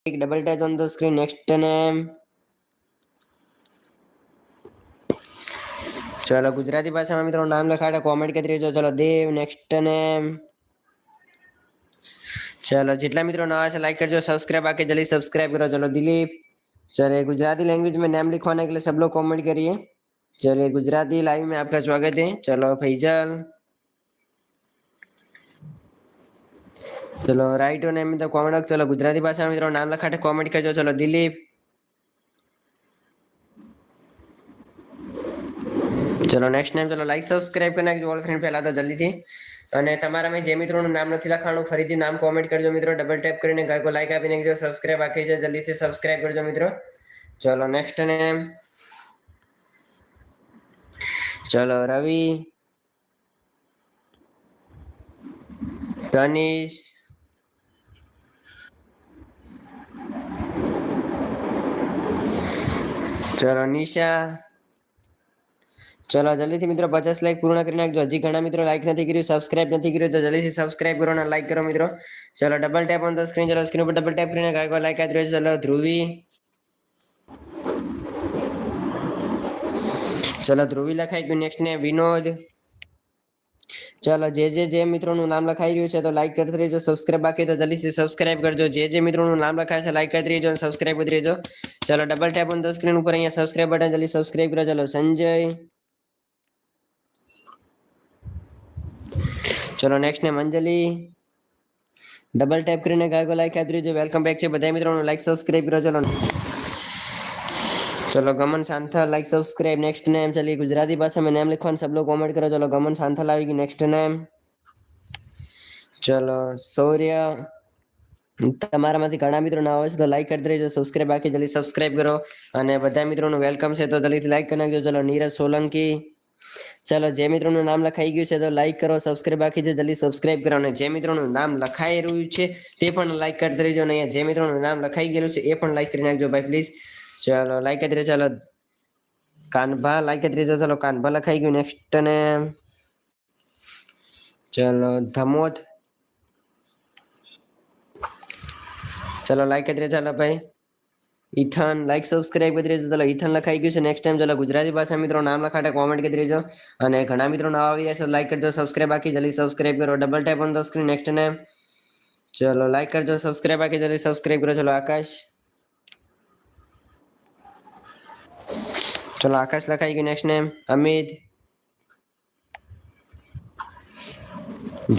Double tap on the screen. Next name. चलो गुजराती भाषा में मित्रों नाम लखाड़े कॉमेंट कर रही चलो देव नेक्स्ट नेम चलो जितना मित्रों नवा से लाइक करजो सब्सक्राइब आके जल्दी सब्सक्राइब करो चलो दिलीप चलिए गुजराती लैंग्वेज में नाम लिखवाने के लिए सब लोग कमेंट करिए चलिए गुजराती लाइव में आपका स्वागत है चलो फैजल चलो राइट नेम में तो कॉमेंट चलो गुजराती भाषा में मित्रों नाम लखाड़े कॉमेंट करजो चलो दिलीप चलो नेक्स्ट नेम चलो लाइक सब्सक्राइब करना ऑल फ्रेंड पहला तो जल्दी थी અને તમારામાં જે મિત્રોનું નામ નથી લખાણું ફરીથી નામ કોમેન્ટ કરજો મિત્રો ડબલ ટેપ કરીને ગાયકો લાઈક આપીને જો સબસ્ક્રાઇબ બાકી છે જલ્દીથી સબસ્ક્રાઇબ કરજો મિત્રો ચલો નેક્સ્ટ નેમ ચલો રવિ તનિષ ચલો નિશા चलो जल्दी थी मित्रों 50 लाइक पूर्ण कर नाखजो हजी घણા मित्रों लाइक नहीं કર્યું सब्सक्राइब नहीं કર્યું तो जल्दी से सब्सक्राइब करो ना लाइक करो मित्रों चलो double tap on the screen चलो स्क्रीन पर डबल टैप કરીને ગાયકો લાઈક આપી રહ્યો ચલો ધ્રુવી चलो ધ્રુવી લખાઈ ગયું નેક્સ્ટ ને વિનોદ चलो जे मित्रों नाम लखाई રહ્યું છે તો લાઈક કરતા રહેજો સબસ્ક્રાઇબ બાકી તો જલ્દી થી સબસ્ક્રાઇબ કરજો જે मित्रों नाम લખાય છે લાઈક કરતા રહેજો અને સબસ્ક્રાઇબ કરી રહેજો चलो double tap on the screen ऊपर અહીંયા સબસ્ક્રાઇબ બટન જલ્દી સબસ્ક્રાઇબ કરો चलो संजय चलो next name Anjali double tap કરીને ગાયકો લાઈક આપી દેજો વેલકમ બેક છે બધા મિત્રોને લાઈક સબસ્ક્રાઇબ કરો ચલો चलो गमन Santhal like subscribe next name चलिए गुजराती भाषा में नेम लिखवान सब लोग कमेंट करो चलो गमन सांथल आएगी नेक्स्ट नेम चलो सौर्य તમારામાંથી ઘણા મિત્રો ના હોય છે તો લાઈક કરી દેજો સબસ્ક્રાઇબ બાકી જલ્દી સબસ્ક્રાઇબ કરો અને બધા મિત્રોનું વેલકમ છે તો જલ્દીથી લાઈક કરી નાખજો ચલો નીરજ સોલંકી चलो जे मित्रों नाम लखाई गયું છે તો લાઈક કરો સબસ્ક્રાઇબ બાકી છે જલ્દી સબસ્ક્રાઇબ કરો અને જે મિત્રોનું નામ લખાઈ રહ્યું છે તે પણ લાઈક કરતા રહેજો અને અહીંયા જે મિત્રોનું નામ લખાઈ ગયેલું છે એ પણ લાઈક કરી નાખજો ભાઈ પ્લીઝ चलो लाइक कर चलो कानभा लाइक कर चलो कानभा लखाई गયું नेक्स्ट ने चलो धमोद चलो लाइक कर चलो भाई इथन लाइक सब्सक्राइब कर चलो इथन लखाई गયું છે नेक्स्ट टाइम चलो गुजराती भाषा मित्रों नाम लखाटे कमेंट कर देજો અને ઘણા મિત્રો નવા આવી રહ્યા છે લાઈક કરજો સબસ્ક્રાઇબ બાકી જલ્દી સબસ્ક્રાઇબ કરો double tap on the screen next name चलो लाइक करજો सब्सक्राइब बाकी जल्दी सब्सक्राइब करो चलो आकाश चलो आकाश लखाई गયું नेक्स्ट नेम अमित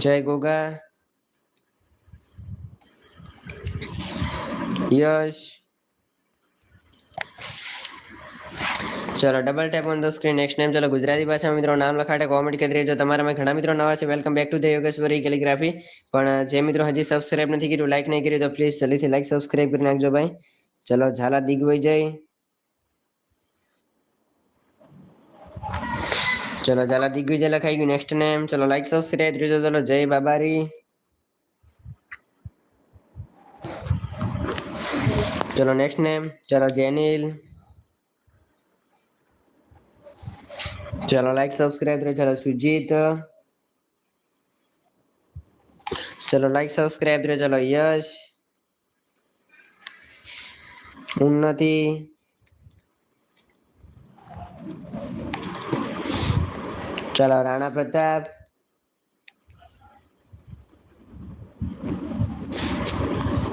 जय गोगा यश चलो double tap on the screen next name चलो गुजराती भाषा में मित्रों नाम लखाटे कमेंट कर देજો તમારામાં ઘણા મિત્રો નવા છે welcome back to the Yogeshwari calligraphy પણ જે મિત્રો હજી સબસ્ક્રાઇબ નથી કર્યું લાઈક નહીં કર્યું તો પ્લીઝ જલ્દીથી લાઈક સબસ્ક્રાઇબ કરી નાખજો ભાઈ ચલો ઝાલા દિગ્વિજય चलो जाला दिग्विजय लखाई गયું नेक्स्ट नेम चलो लाइक सब्सक्राइब करो चलो जय बाबारी चलो नेक्स्ट नेम चलो जेनिल चलो लाइक सब्सक्राइब करो चलो सुजीत चलो लाइक सब्सक्राइब करो चलो यश उन्नति चलो राणा प्रताप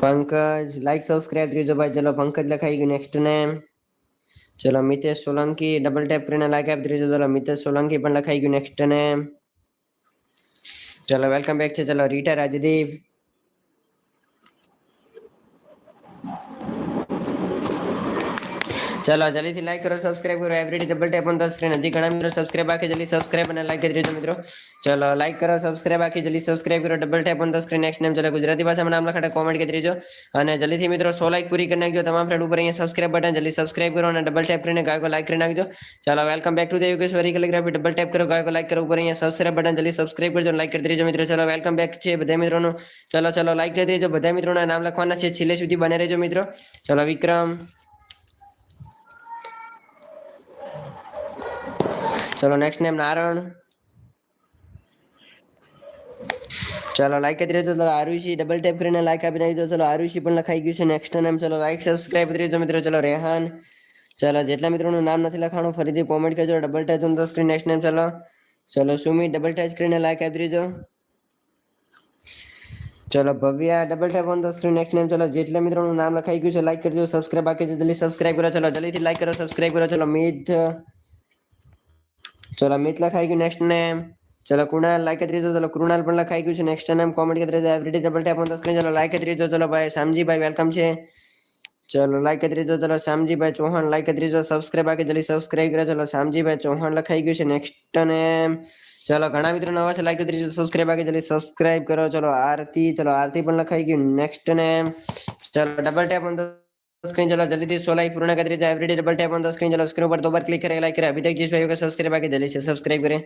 पंकज लाइक सब्सक्राइब करो भाई चलो पंकज लखाई गયું नेक्स्ट नेम चलो मितेश सोलंकी डबल टैप કરીને લાઈક આપી દેજો ચલો મિतेश સોલંકી પણ લખાઈ ગયું नेक्स्ट नेम चलो वेलकम बैक છે ચલો રીટા રાજદીપ चलो जल्दी થી લાઈક કરો સબસ્ક્રાઇબ કરો everyday double tap on the screen હજી ઘણા મિત્રો સબસ્ક્રાઇબ બાકી જલ્દી સબસ્ક્રાઇબ અને લાઈક કરી દેજો મિત્રો चलो लाइक करो सब्सक्राइब बाकी जल्दी सब्सक्राइब करो double tap on the screen next name चलो गुजराती भाषा में नाम लखाटे कमेंट કરી દેજો અને જલ્દીથી મિત્રો 100 લાઈક પૂરી કરી નાખજો તમામ ફ્રેન્ડ ઉપર અહીંયા સબસ્ક્રાઇબ બટન જલ્દી સબસ્ક્રાઇબ કરો અને ડબલ ટેપ કરીને ગાયકો લાઈક કરી નાખજો चलो welcome back to the Yogeshwari calligraphy double tap करो गायको लाइक करो ऊपर અહીંયા સબસ્ક્રાઇબ બટન જલ્દી સબસ્ક્રાઇબ કરજો લાઈક કરી દેજો મિત્રો चलो वेलकम बैक છે બધા મિત્રોનો चलो चलो લાઈક કરી દેજો બધા મિત્રોના નામ લખવાના છે છેલ્લે સુધી બને રહેજો મિત્રો चलो विक्रम चलो नेक्स्ट नेम नारायण ચલો લાઈક કરી દેજો. ચલો આરુષી ડબલ ટેપ કરીને લાઈક આપી દેજો. ચલો આરુષી પણ લખાઈ ગયું છે. નેક્સ્ટ નેમ ચલો લાઈક સબસ્ક્રાઇબ કરી દેજો મિત્રો. ચલો રેહાન. ચલો જેટલા મિત્રોનું નામ નથી લખાણું ફરીથી કોમેન્ટ કરજો. Double tap on the screen. Next name ચલો સુમી ડબલ ટેચ કરીને લાઈક આપી દેજો. ચલો Bhavya double tap on the screen. Next name ચલો જેટલા મિત્રોનું નામ લખાઈ ગયું છે લાઈક કરજો. સબસ્ક્રાઇબ બાકી છે જલ્દી સબસ્ક્રાઇબ કરો. ચલો જલ્દીથી લાઈક કરો સબસ્ક્રાઇબ કરો. ચલો મિત. ચલો મિત લખાઈ ગયું. નેક્સ્ટ નેમ ચલો કુણાલ લાઈક કરી દેજો. ચલો કૃણાલ પણ લખાઈ ગયું છે. નેક્સ્ટ નેમ કોમેન્ટ કરી દેજો. Everyday double tap on the screen. ચલો લાઈક કરી દેજો. ચલો ભાઈ શામજીભાઈ વેલકમ છે. ચલો લાઈક કરી દેજો. ચલો શામજીભાઈ ચૌહાણ લાઈક કરી દેજો. સબસ્ક્રાઇબ બાકી જલ્દી સબસ્ક્રાઇબ કરો. ચલો શામજીભાઈ ચૌહાણ લખાઈ ગયું છે. નેક્સ્ટ નેમ ચલો ઘણા મિત્રો નવા છે લાઈક કરી દેજો. સબસ્ક્રાઇબ બાકી જલ્દી સબસ્ક્રાઇબ કરો. ચલો આરતી. ચલો આરતી પણ લખાઈ ગયું. નેક્સ્ટ નેમ ચલો double tap on the screen चलो जल्दी से 16 लाइक पूर्ण कर दीजिए everyday double tap on the screen चलो स्क्रीन पर दो बार क्लिक करें लाइक करें अभी तक जिस भाइयों का सब्सक्राइब आके जल्दी से सब्सक्राइब करें